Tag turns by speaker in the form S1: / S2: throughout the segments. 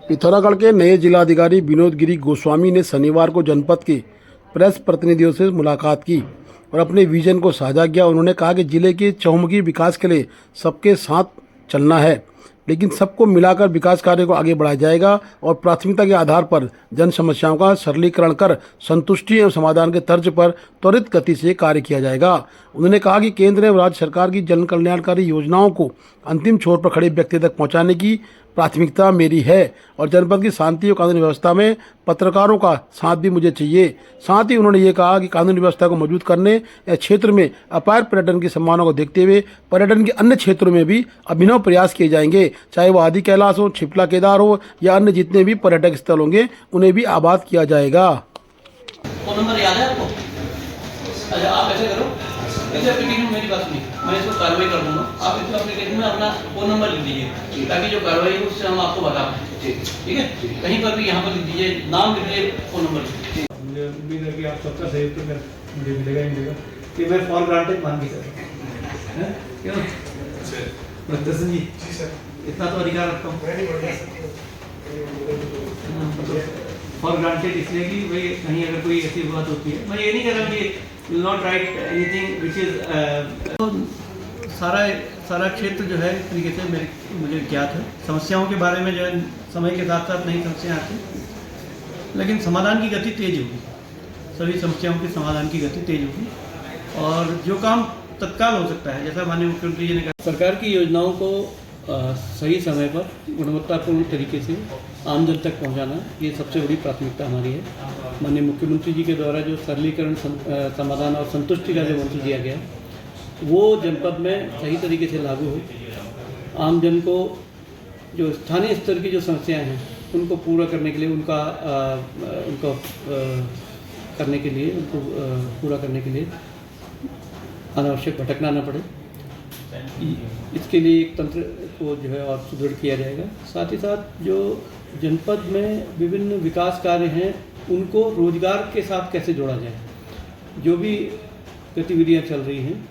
S1: पिथौरागढ़ के नए जिलाधिकारी विनोद गिरी गोस्वामी ने शनिवार को जनपद के प्रेस प्रतिनिधियों से मुलाकात की और अपने विजन को साझा किया। उन्होंने कहा कि जिले के चहुमुखी विकास के लिए सबके साथ चलना है, लेकिन सबको मिलाकर विकास कार्य को आगे बढ़ाया जाएगा और प्राथमिकता के आधार पर जन समस्याओं का सरलीकरण कर संतुष्टि एवं समाधान के तर्ज पर त्वरित गति से कार्य किया जाएगा। उन्होंने कहा कि केंद्र एवं राज्य सरकार की जन कल्याणकारी योजनाओं को अंतिम छोर पर खड़े व्यक्ति तक पहुंचाने की प्राथमिकता मेरी है और जनपद की शांति और कानून व्यवस्था में पत्रकारों का साथ भी मुझे चाहिए। साथ ही उन्होंने ये कहा कि कानून व्यवस्था को मजबूत करने या क्षेत्र में अपार पर्यटन की संभावना को देखते हुए पर्यटन के अन्य क्षेत्रों में भी अभिनव प्रयास किए जाएंगे, चाहे वो आदि कैलाश हो, छिपला केदार हो या अन्य जितने भी पर्यटक स्थल होंगे उन्हें भी आबाद किया जाएगा।
S2: फोन नंबर याद है आपको? अच्छा, आप ऐसे करो, इस एप्लीकेशन में मेरी बात सुनिए, मैं इसको कार्रवाई कर दूंगा। आप इस एप्लीकेशन में अपना फोन नंबर लिख दीजिए ताकि जो कार्रवाई है उससे हम आपको बता पाएं। ठीक है, कहीं पर भी यहाँ पर लिख दीजिए, नाम लिख दीजिए, फोन नंबर लिख दीजिए।
S3: मुझे उम्मीद है कि आप सबका सहयोग तो मुझे मिलेगा ही मिलेगा। कि मैं फॉर ग्रांटेड मान के सर, क्यों दर्शन जी इतना तो अधिकार रखता हूँ फॉर ग्रांटेड, इसलिए कि भाई कहीं अगर कोई ऐसी बात होती है, मैं ये नहीं कह रहा कि will not right anything which is सारा क्षेत्र जो है इस तरीके से मुझे ज्ञात है। समस्याओं के बारे में जो है समय के साथ साथ नई समस्याएं आती, लेकिन समाधान की गति तेज होगी, सभी समस्याओं के समाधान की गति तेज होगी और जो काम तत्काल हो सकता है, जैसा माननीय मुख्यमंत्री जी ने कहा, सरकार की योजनाओं को सही समय पर गुणवत्तापूर्ण तरीके से आम जन तक पहुंचाना, ये सबसे बड़ी प्राथमिकता हमारी है। माननीय मुख्यमंत्री जी के द्वारा जो सरलीकरण, समाधान और संतुष्टि का जो मंत्र दिया गया वो जनपद में सही तरीके से लागू हो, आम जन को जो स्थानीय स्तर की जो समस्याएं हैं उनको पूरा करने के लिए, उनको पूरा करने के लिए अनावश्यक भटकना न पड़े, इसके लिए एक तंत्र को जो है और सुदृढ़ किया जाएगा। साथ ही साथ जो जनपद में विभिन्न विकास कार्य हैं उनको रोजगार के साथ कैसे जोड़ा जाए, जो भी गतिविधियां चल रही हैं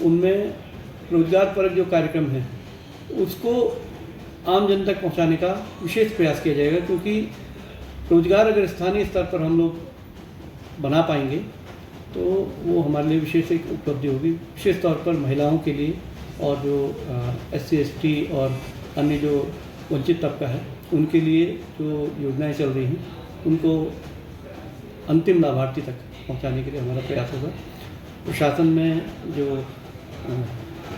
S3: उनमें रोजगार परक जो कार्यक्रम है उसको आम जन तक पहुंचाने का विशेष प्रयास किया जाएगा, क्योंकि रोजगार अगर स्थानीय स्तर पर हम लोग बना पाएंगे तो वो हमारे लिए विशेष एक उपलब्धि होगी, विशेष तौर पर महिलाओं के लिए और जो SC ST और अन्य जो वंचित तबका है उनके लिए जो योजनाएं चल रही हैं उनको अंतिम लाभार्थी तक पहुंचाने के लिए हमारा प्रयास होगा। प्रशासन में जो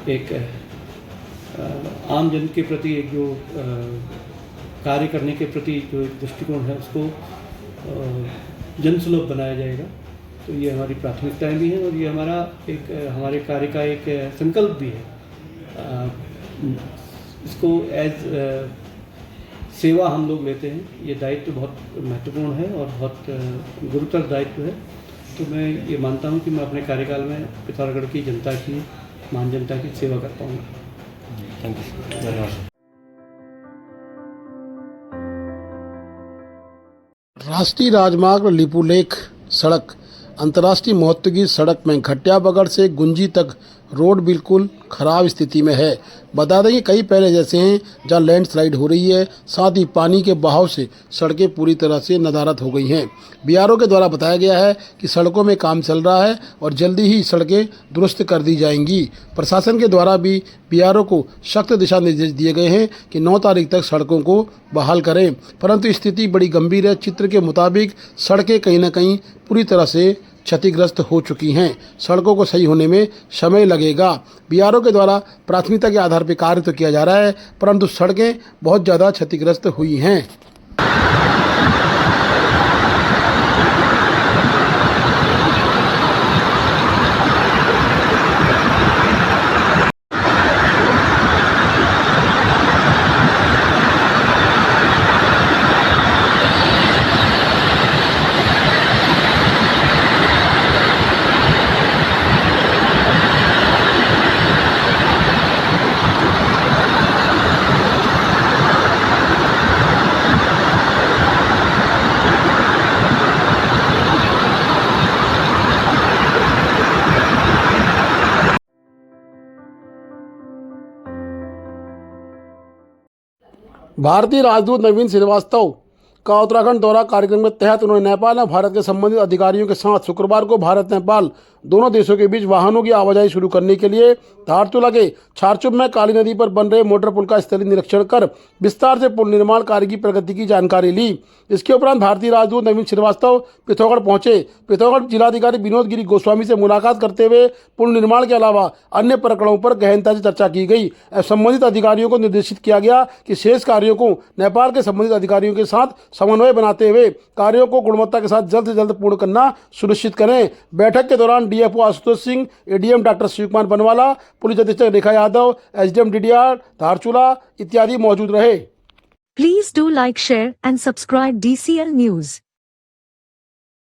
S3: एक आम जन के प्रति एक जो कार्य करने के प्रति जो दृष्टिकोण है उसको जनसुलभ बनाया जाएगा, तो ये हमारी प्राथमिकताएं भी हैं और ये हमारे कार्य का एक संकल्प भी है। इसको एज सेवा हम लोग लेते हैं, ये दायित्व बहुत महत्वपूर्ण है और बहुत गुरुतर दायित्व है, तो मैं ये मानता हूँ कि मैं अपने कार्यकाल में पिथौरागढ़ की जनता की, महान जनता की सेवा कर पाऊँगा।
S4: थैंक यू, धन्यवाद।
S1: राष्ट्रीय राजमार्ग लिपुलेख सड़क अंतर्राष्ट्रीय महत्व की सड़क में घटियाबगड़ से गुंजी तक रोड बिल्कुल खराब स्थिति में है। बता दें कि कई पहले जैसे हैं जहां लैंडस्लाइड हो रही है, साथ ही पानी के बहाव से सड़कें पूरी तरह से नदारद हो गई हैं। BRO के द्वारा बताया गया है कि सड़कों में काम चल रहा है और जल्दी ही सड़कें दुरुस्त कर दी जाएंगी। प्रशासन के द्वारा भी BRO को सख्त दिशा निर्देश दिए गए हैं कि 9 तारीख तक सड़कों को बहाल करें, परंतु स्थिति बड़ी गंभीर है। चित्र के मुताबिक सड़कें कहीं न कहीं पूरी तरह से क्षतिग्रस्त हो चुकी हैं। सड़कों को सही होने में समय लगेगा। BRO के द्वारा प्राथमिकता के आधार पर कार्य तो किया जा रहा है, परंतु सड़कें बहुत ज़्यादा क्षतिग्रस्त हुई हैं। भारतीय राजदूत नवीन श्रीवास्तव का उत्तराखंड दौरा कार्यक्रम के तहत उन्होंने नेपाल और भारत के संबंधित अधिकारियों के साथ शुक्रवार को भारत नेपाल दोनों देशों के बीच वाहनों की आवाजाही शुरू करने के लिए धारचूला के छारचुम में काली नदी पर बन रहे मोटर पुल का स्थलीय निरीक्षण कर विस्तार से पुल निर्माण कार्य की प्रगति की जानकारी ली। इसके उपरांत भारतीय राजदूत नवीन श्रीवास्तव पिथौरागढ़ पहुंचे। पिथौरागढ़ जिलाधिकारी विनोद गिरी गोस्वामी से मुलाकात करते हुए पुल निर्माण के अलावा अन्य प्रकरणों पर गहनता से चर्चा की गई। संबंधित अधिकारियों को निर्देशित किया गया कि शेष कार्यों को नेपाल के संबंधित अधिकारियों के साथ समन्वय बनाते हुए कार्यों को गुणवत्ता के साथ जल्द से जल्द पूर्ण करना सुनिश्चित करें। बैठक के दौरान DFO Ashutosh Singh, ADM doctor Shiv Kumar Banwala, police अधीक्षक रेखा यादव, एसडीएम डीडीआर धारचूला इत्यादि मौजूद रहे।
S4: Please do like, share and subscribe DCL News.